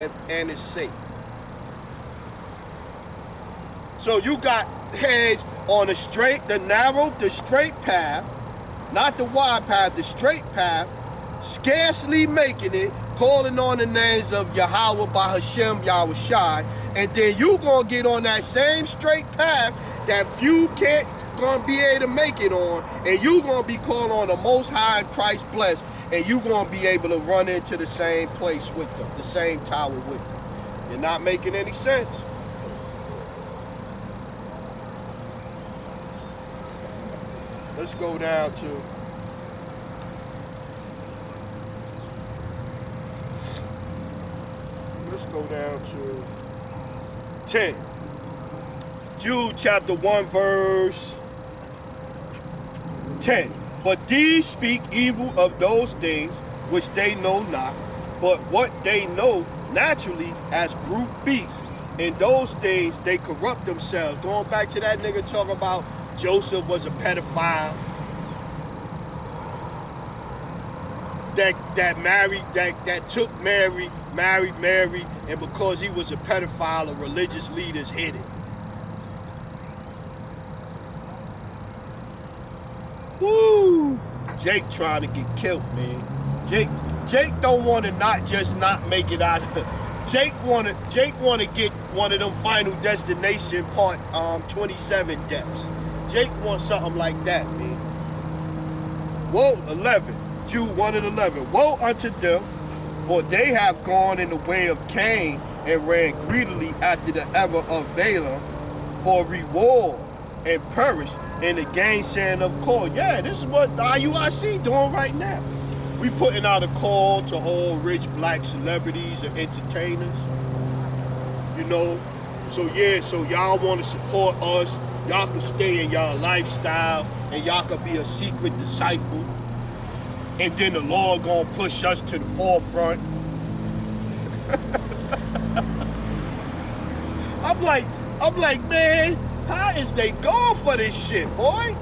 and it's safe. So you got heads on the straight path, not the wide path, the straight path, scarcely making it, calling on the names of Yahweh by Hashem Yahweh Shai, and then you gonna get on that same straight path that few can't gonna be able to make it on, and you gonna be calling on the Most High and Christ blessed, and you gonna be able to run into the same place with them, the same tower with them. You're not making any sense. Let's go down to down to 10. Jude chapter 1 verse 10. But these speak evil of those things which they know not, but what they know naturally as brute beasts. In those things they corrupt themselves. Going back to that nigga talking about Joseph was a pedophile, that took Mary, married Mary, and because he was a pedophile, the religious leaders hid it. Woo! Jake trying to get killed, man. Jake don't want to not make it out of it. Jake want to get one of them Final Destination part 27 deaths. Jake wants something like that, man. Woe, 11. Jude 1 and 11. Woe unto them, for they have gone in the way of Cain and ran greedily after the ever of Balaam for reward and perished in the gainsaying of call. Yeah, this is what the IUIC doing right now. We putting out a call to all rich black celebrities and entertainers. You know, so yeah, so y'all want to support us. Y'all can stay in y'all lifestyle and y'all can be a secret disciple. And then the Lord gonna push us to the forefront. I'm like, man, how is they going for this shit, boy?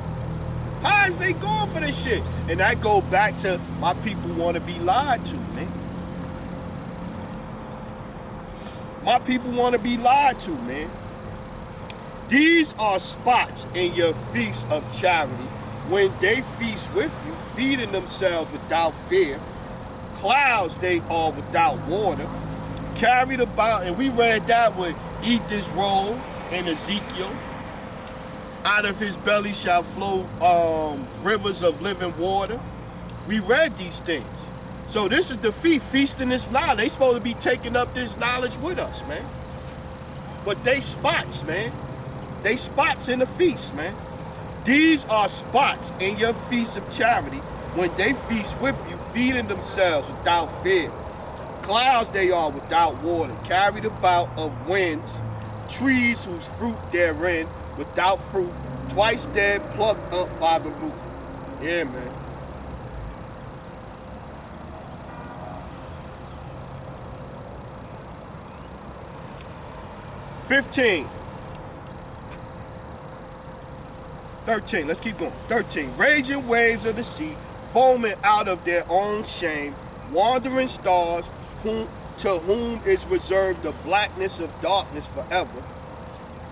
How is they going for this shit? And that go back to my people want to be lied to, man. My people want to be lied to, man. These are spots in your feast of charity when they feast with you, feeding themselves without fear. Clouds they are without water, carried about, and we read that would eat this roll in Ezekiel. Out of his belly shall flow rivers of living water. We read these things. So this is the feasting this knowledge. They supposed to be taking up this knowledge with us, man. But they spots, man. They spots in the feast, man. These are spots in your feast of charity when they feast with you, feeding themselves without fear. Clouds they are without water, carried about of winds, trees whose fruit therein without fruit, twice dead, plucked up by the root. Yeah, man. (15) 13, let's keep going. 13, raging waves of the sea, foaming out of their own shame, wandering stars, to whom is reserved the blackness of darkness forever.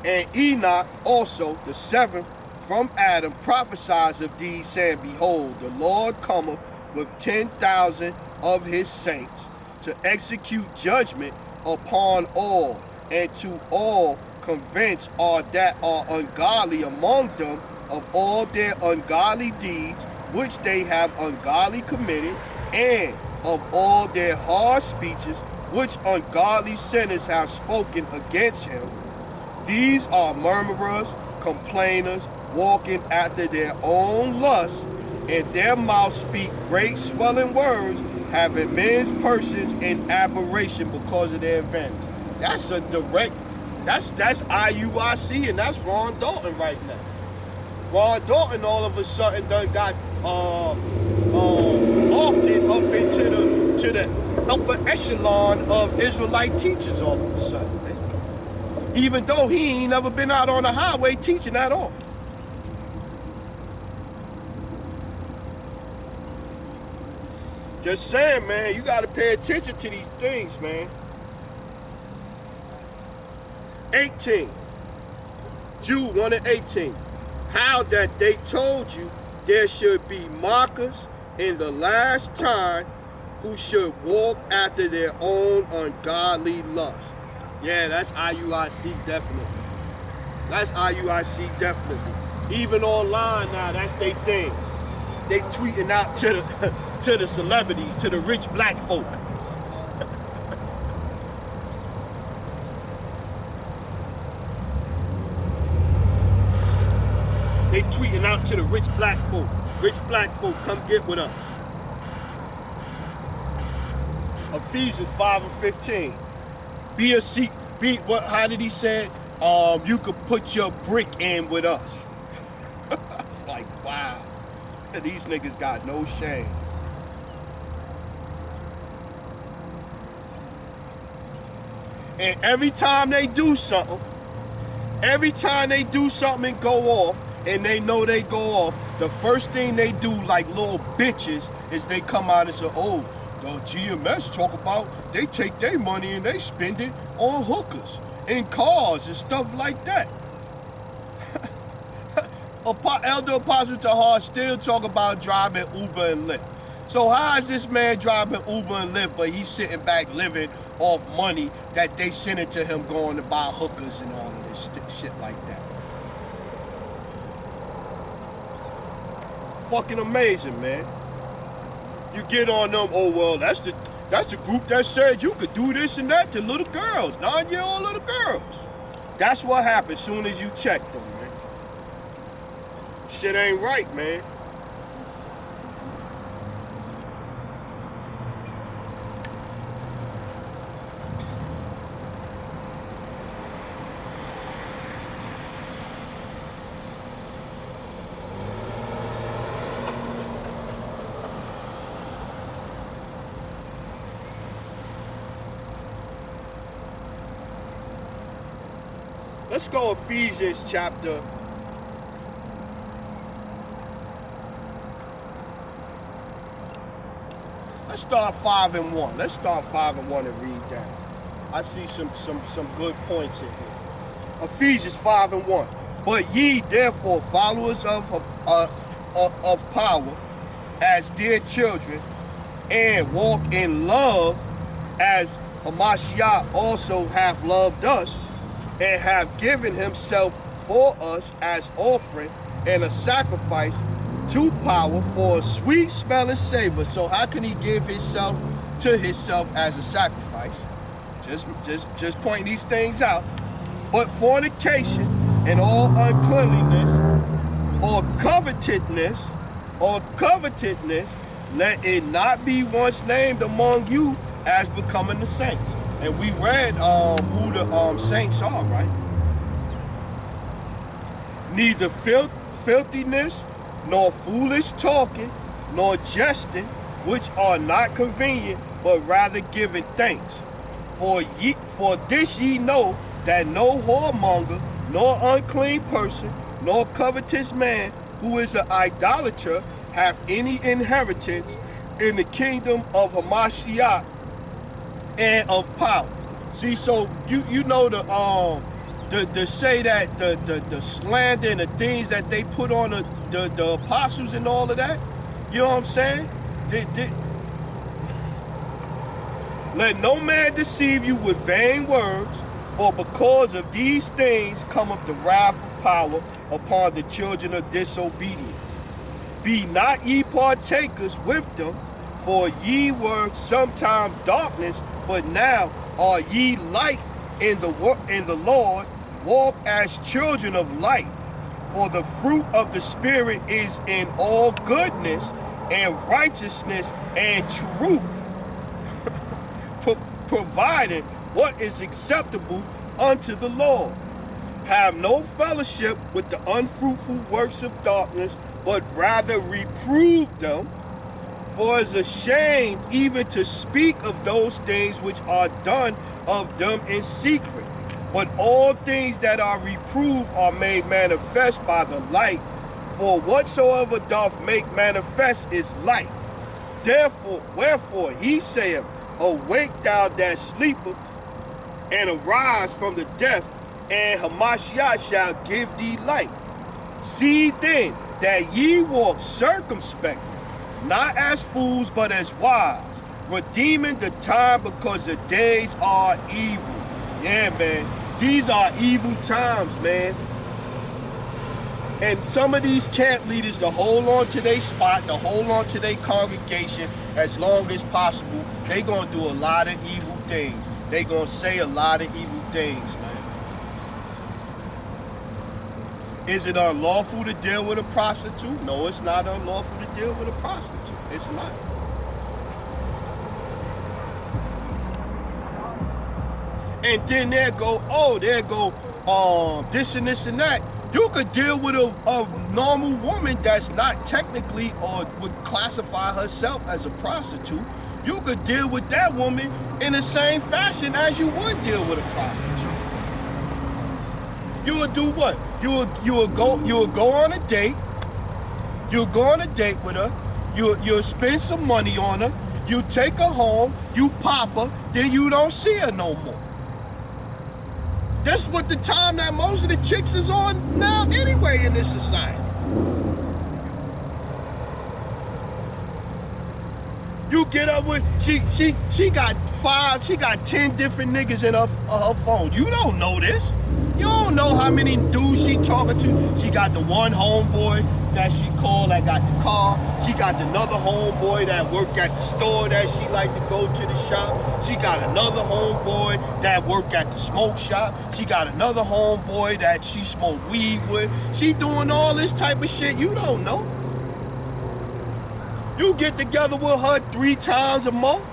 And Enoch also, the seventh from Adam, prophesies of these, saying, behold, the Lord cometh with 10,000 of his saints to execute judgment upon all, and to all convince all that are ungodly among them of all their ungodly deeds which they have ungodly committed, and of all their hard speeches which ungodly sinners have spoken against him. These are murmurers, complainers, walking after their own lusts, and their mouths speak great swelling words, having men's persons in aberration because of their advantage. That's a direct, that's IUIC, and that's Ron Dalton right now. Ron Dalton all of a sudden done got lofted up into the upper echelon of Israelite teachers all of a sudden, man. Even though he ain't never been out on the highway teaching at all. Just saying, man, you got to pay attention to these things, man. 18. Jude 1 and 18. How that they told you there should be mockers in the last time who should walk after their own ungodly lust. Yeah, that's IUIC definitely. That's IUIC definitely. Even online now, that's their thing. They tweeting out to the celebrities, to the rich black folk. They tweeting out to the rich black folk. Rich black folk, come get with us. Ephesians 5 and 15. How did he say it? You could put your brick in with us. It's like, wow. These niggas got no shame. And every time they do something and go off, and they know they go off, the first thing they do, like little bitches, is they come out and say, oh, the GMS talk about they take their money and they spend it on hookers and cars and stuff like that. Elder Apostle Tahar still talk about driving Uber and Lyft. So how is this man driving Uber and Lyft, but he's sitting back living off money that they sent it to him going to buy hookers and all of this shit like that? Fucking amazing, man. You get on them, oh well, that's the group that said you could do this and that to little girls, 9-year-old little girls. That's what happens soon as you check them, man. Shit ain't right, man. Let's go Ephesians chapter. Let's start 5 and 1. Let's start 5 and 1 and read down. I see some good points in here. Ephesians 5 and 1. But ye therefore followers of power as dear children, and walk in love as Hamashiach also hath loved us, and have given himself for us as offering and a sacrifice to power for a sweet smelling savor. So how can he give himself to himself as a sacrifice? Just pointing these things out. But fornication and all uncleanliness or covetousness, let it not be once named among you as becoming the saints. And we read who the saints are, right? Neither filthiness, nor foolish talking, nor jesting, which are not convenient, but rather giving thanks. For this ye know that no whoremonger, nor unclean person, nor covetous man, who is an idolater, have any inheritance in the kingdom of Hamashiach and of power. See, so you know the say that the slander and the things that they put on the apostles and all of that, you know what I'm saying? Let no man deceive you with vain words, for because of these things cometh the wrath of power upon the children of disobedience. Be not ye partakers with them, for ye were sometimes darkness, but now are ye light in the Lord. Walk as children of light. For the fruit of the Spirit is in all goodness and righteousness and truth, providing what is acceptable unto the Lord. Have no fellowship with the unfruitful works of darkness, but rather reprove them. For it is a shame even to speak of those things which are done of them in secret. But all things that are reproved are made manifest by the light. For whatsoever doth make manifest is light. Wherefore he saith, awake thou that sleepest, and arise from the death, and Hamashiach shall give thee light. See then that ye walk circumspectly, not as fools, but as wise, redeeming the time, because the days are evil. Yeah, man. These are evil times, man. And some of these camp leaders, to hold on to their spot, to hold on to their congregation as long as possible, they gonna do a lot of evil things. They gonna say a lot of evil things, man. Is it unlawful to deal with a prostitute? No, it's not unlawful to deal with a prostitute. It's not. And then there go this and this and that. You could deal with a normal woman that's not technically or would classify herself as a prostitute. You could deal with that woman in the same fashion as you would deal with a prostitute. You would do what? You would go on a date. You'll go on a date with her. You'll spend some money on her. You take her home. You pop her. Then you don't see her no more. That's what the time that most of the chicks is on now anyway in this society. You get up with, she got 10 different niggas in her phone. You don't know this. You don't know how many dudes she talking to. She got the one homeboy that she called that got the car. She got another homeboy that work at the store that she like to go to the shop. She got another homeboy that work at the smoke shop. She got another homeboy that she smoke weed with. She doing all this type of shit you don't know. You get together with her 3 times a month,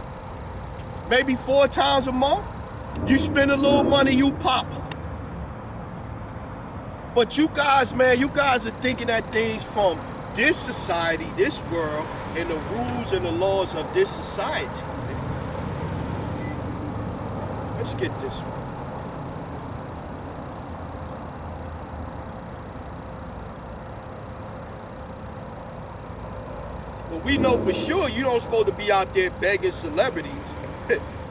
maybe 4 times a month. You spend a little money, you pop her. But you guys, man, you guys are thinking that things from this society, this world, and the rules and the laws of this society. Let's get this one. But we know for sure you don't supposed to be out there begging celebrities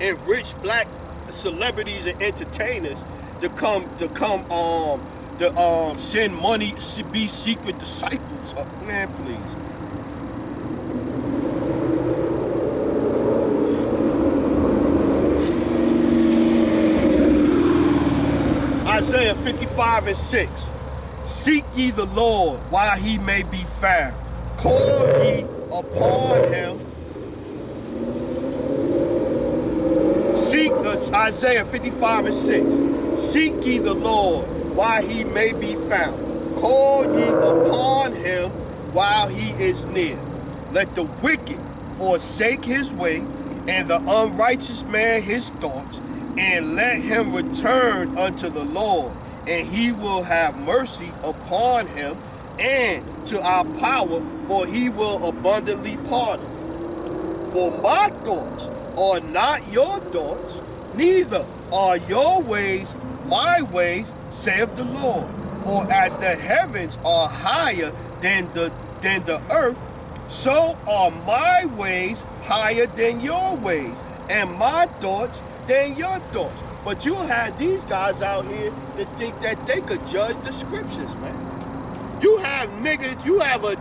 and rich black celebrities and entertainers to send money to be secret disciples. Man, please. Isaiah 55:6. Seek ye the Lord while he may be found. Call ye upon him. Isaiah 55:6. Seek ye the Lord while he may be found. Call ye upon him while he is near. Let the wicked forsake his way, and the unrighteous man his thoughts, and let him return unto the Lord, and he will have mercy upon him, and to our power, for he will abundantly pardon. For my thoughts are not your thoughts, neither are your ways my ways, saith the Lord. For as the heavens are higher than the earth, so are my ways higher than your ways, and my thoughts than your thoughts. But you have these guys out here that think that they could judge the scriptures, man. You have niggas, you have a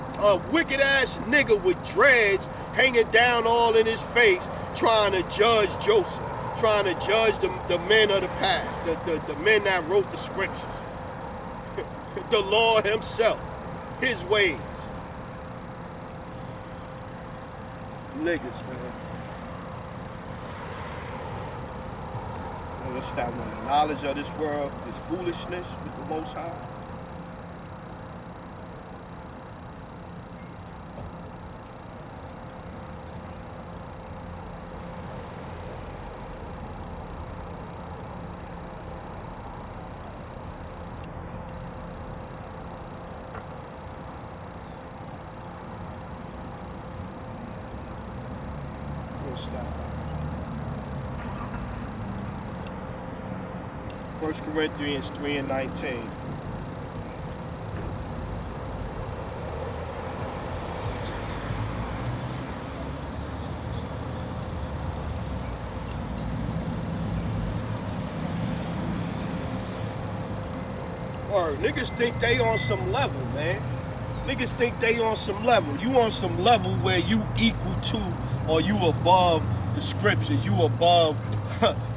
wicked ass nigga with dreads hanging down all in his face trying to judge Joseph, trying to judge the men of the past, the men that wrote the scriptures. The Lord himself, his ways. Niggas, man. What's that one? The knowledge of this world is foolishness with the Most High. Stop. 1 Corinthians 3:19. Or niggas think they on some level, man. Niggas think they on some level. You on some level where you equal to or you above the scriptures. You above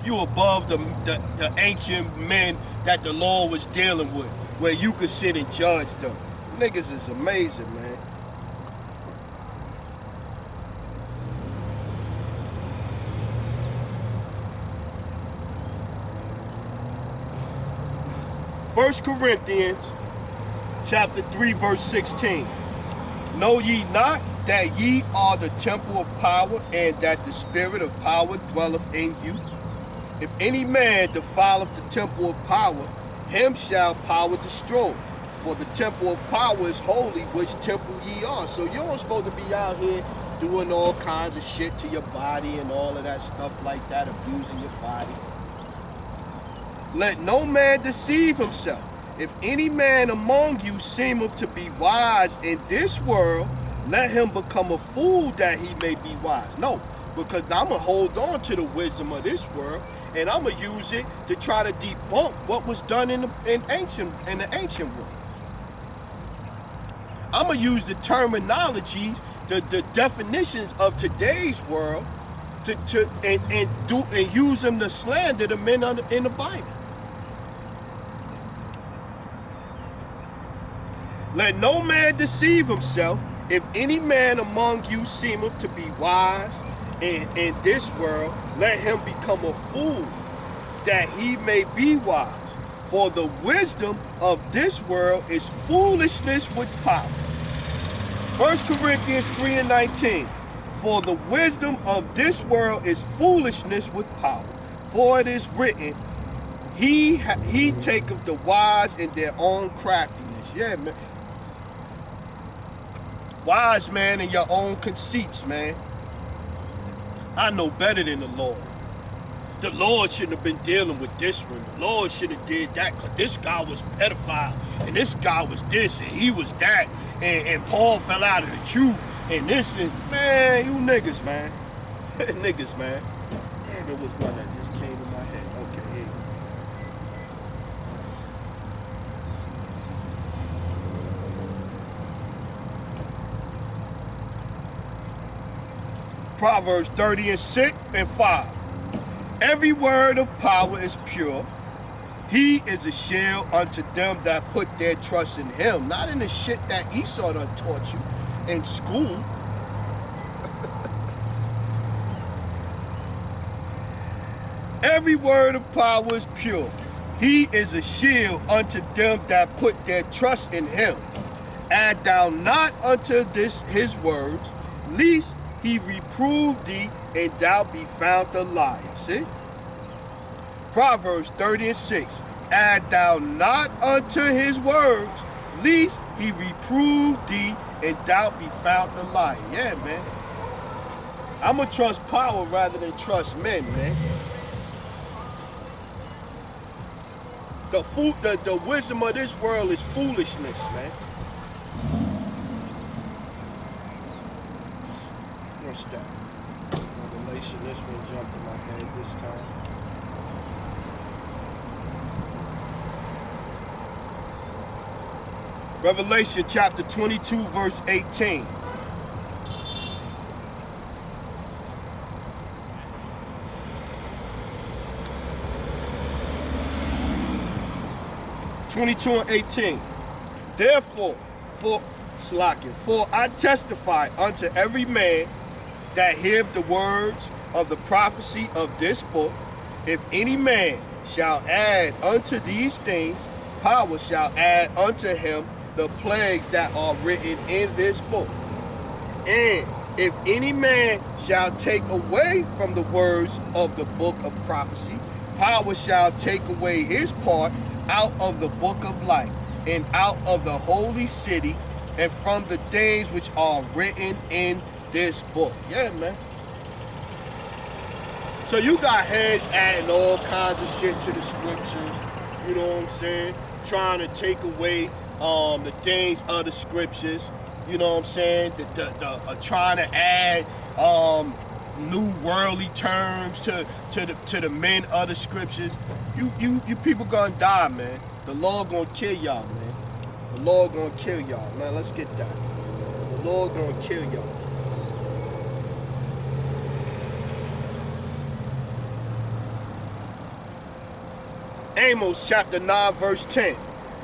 you above the ancient men that the Lord was dealing with, where you could sit and judge them. Niggas is amazing, man. First Corinthians chapter 3 verse 16. Know ye not that ye are the temple of power, and that the spirit of power dwelleth in you? If any man defileth the temple of power, him shall power destroy. For the temple of power is holy, which temple ye are. So you don't supposed to be out here doing all kinds of shit to your body and all of that stuff like that, abusing your body. Let no man deceive himself. If any man among you seemeth to be wise in this world, let him become a fool that he may be wise. No, because I'm going to hold on to the wisdom of this world, and I'm going to use it to try to debunk what was done in the ancient world. I'm going to use the terminologies, the definitions of today's world and use them to slander the men in the Bible. Let no man deceive himself. If any man among you seemeth to be wise in this world, let him become a fool, that he may be wise. For the wisdom of this world is foolishness with power. 1 Corinthians 3 and 19. For the wisdom of this world is foolishness with power. For it is written, he taketh the wise in their own craftiness. Yeah, man. Wise man in your own conceits, man. I know better than the Lord. The Lord shouldn't have been dealing with this one. The Lord should have did that, because this guy was a pedophile, and this guy was this, and he was that, and Paul fell out of the truth, and this, and man, you niggas, man. Niggas, man. Damn, it was one that just came to my head. Okay, here you go. Proverbs 30 and 6 and 5. Every word of power is pure. He is a shield unto them that put their trust in him. Not in the shit that Esau done taught you in school. Every word of power is pure. He is a shield unto them that put their trust in him. Add thou not unto this his words, lest he reprove thee, and thou be found a liar. See? Proverbs 30 and 6. Add thou not unto his words, lest he reprove thee, and thou be found a liar. Yeah, man. I'm going to trust power rather than trust men, man. The wisdom of this world is foolishness, man. What's that? Revelation, this one jumped in my head this time. Revelation chapter 22, verse 18. And 18. Therefore, for I testify unto every man that heareth the words of the prophecy of this book, if any man shall add unto these things, power shall add unto him the plagues that are written in this book. And if any man shall take away from the words of the book of prophecy, power shall take away his part out of the book of life, and out of the holy city, and from the things which are written in this book. Yeah, man. So you got heads adding all kinds of shit to the scriptures, you know what I'm saying? Trying to take away the things of the scriptures, you know what I'm saying? Trying to add new worldly terms to the men of the scriptures. You people gonna die, man. The Lord gonna kill y'all, man. The Lord gonna kill y'all, man. Let's get that. The Lord gonna kill y'all. Amos chapter 9 verse 10.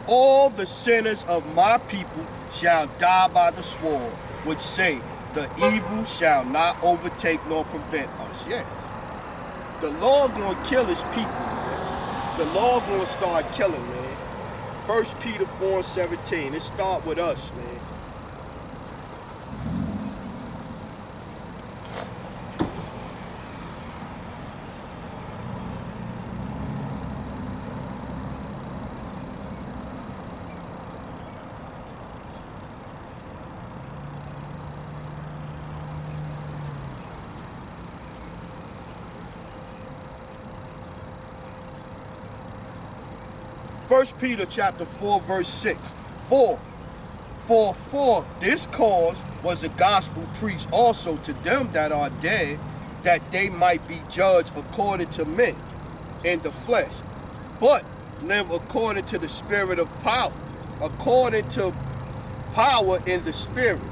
All the sinners of my people shall die by the sword, which say, the evil shall not overtake nor prevent us. Yeah. The Lord gonna kill his people, man. The Lord gonna start killing, man. 1 Peter 4:17. It start with us, man. First Peter chapter 4 verse 6. For this cause was the gospel preached also to them that are dead, that they might be judged according to men in the flesh, but live according to the spirit of power, according to power in the spirit.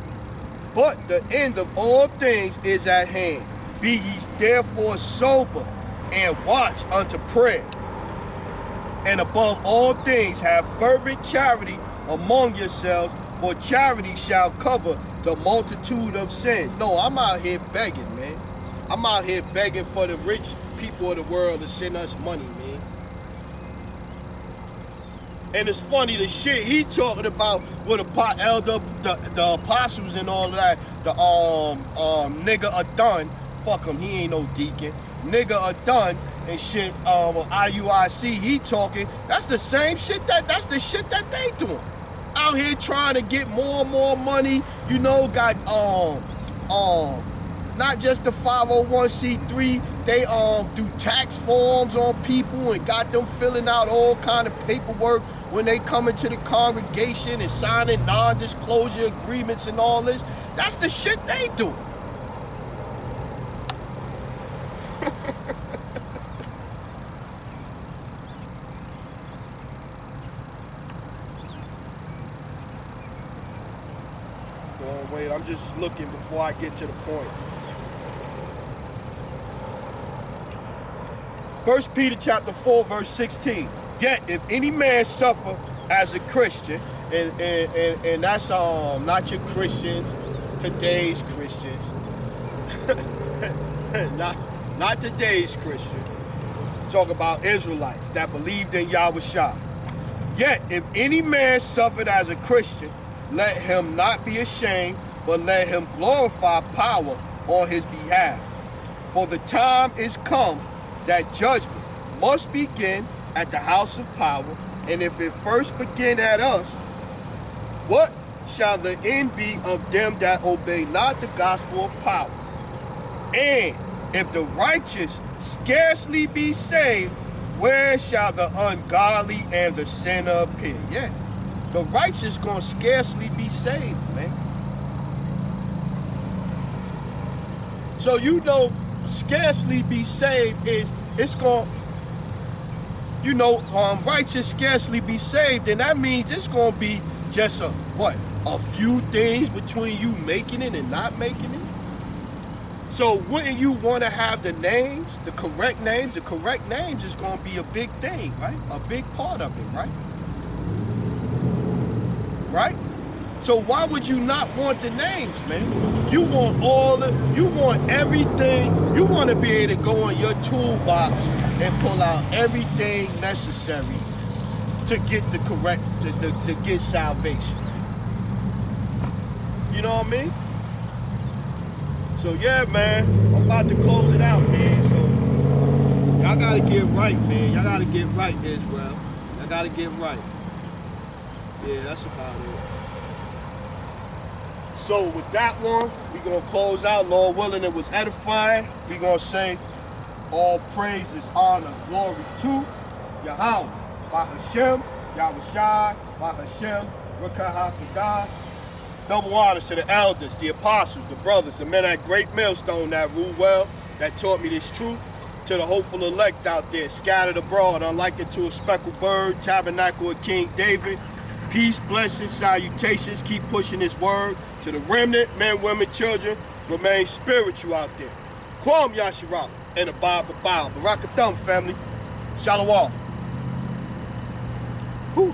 But the end of all things is at hand. Be ye therefore sober, and watch unto prayer. And above all things have fervent charity among yourselves, for charity shall cover the multitude of sins. No, I'm out here begging, man. I'm out here begging for the rich people of the world to send us money, man. And it's funny, the shit he talking about with the apostles and all of that, the nigga Adon, fuck him, he ain't no deacon. Nigga Adon and shit, IUIC, he talking, that's the same shit that's the shit that they doing. Out here trying to get more and more money, you know, got not just the 501c3, they do tax forms on people and got them filling out all kind of paperwork when they come into the congregation and signing non-disclosure agreements and all this. That's the shit they do. Wait, I'm just looking before I get to the point. 1 Peter chapter 4 verse 16. Yet if any man suffer as a Christian, and that's not your Christians, today's Christians, not today's Christians. Talk about Israelites that believed in Yahushua. Yet if any man suffered as a Christian, let him not be ashamed, but let him glorify power on his behalf. For the time is come that judgment must begin at the house of power, and if it first begin at us, what shall the end be of them that obey not the gospel of power? And if the righteous scarcely be saved, where shall the ungodly and the sinner appear? Yeah. The righteous gonna scarcely be saved, man. So you know, scarcely be saved is, it's gonna, you know, righteous scarcely be saved, and that means it's gonna be just a few things between you making it and not making it. So wouldn't you want to have the names, the correct names? The correct names is gonna be a big thing, right? A big part of it, right? Right? So why would you not want the names, man? You want you want everything. You want to be able to go in your toolbox and pull out everything necessary to get the correct, to get salvation. You know what I mean? So yeah, man, I'm about to close it out, man. So y'all gotta get right, man. Y'all gotta get right, Israel. Y'all gotta get right. Yeah, that's about it. So with that one, we're going to close out. Lord willing, it was edifying. We're going to say all praise is honor, glory to Yahweh, by Hashem, Yahushua, by Hashem, Rakah HaKadosh. Double honors to the elders, the apostles, the brothers, the men at Great Millstone that rule well, that taught me this truth. To the hopeful elect out there, scattered abroad, unlike it to a speckled bird, tabernacle of King David. Peace, blessings, salutations, keep pushing this word. To the remnant, men, women, children, remain spiritual out there. Kwam Yasharab and the Bible Barakathum family. Shalom. Whew.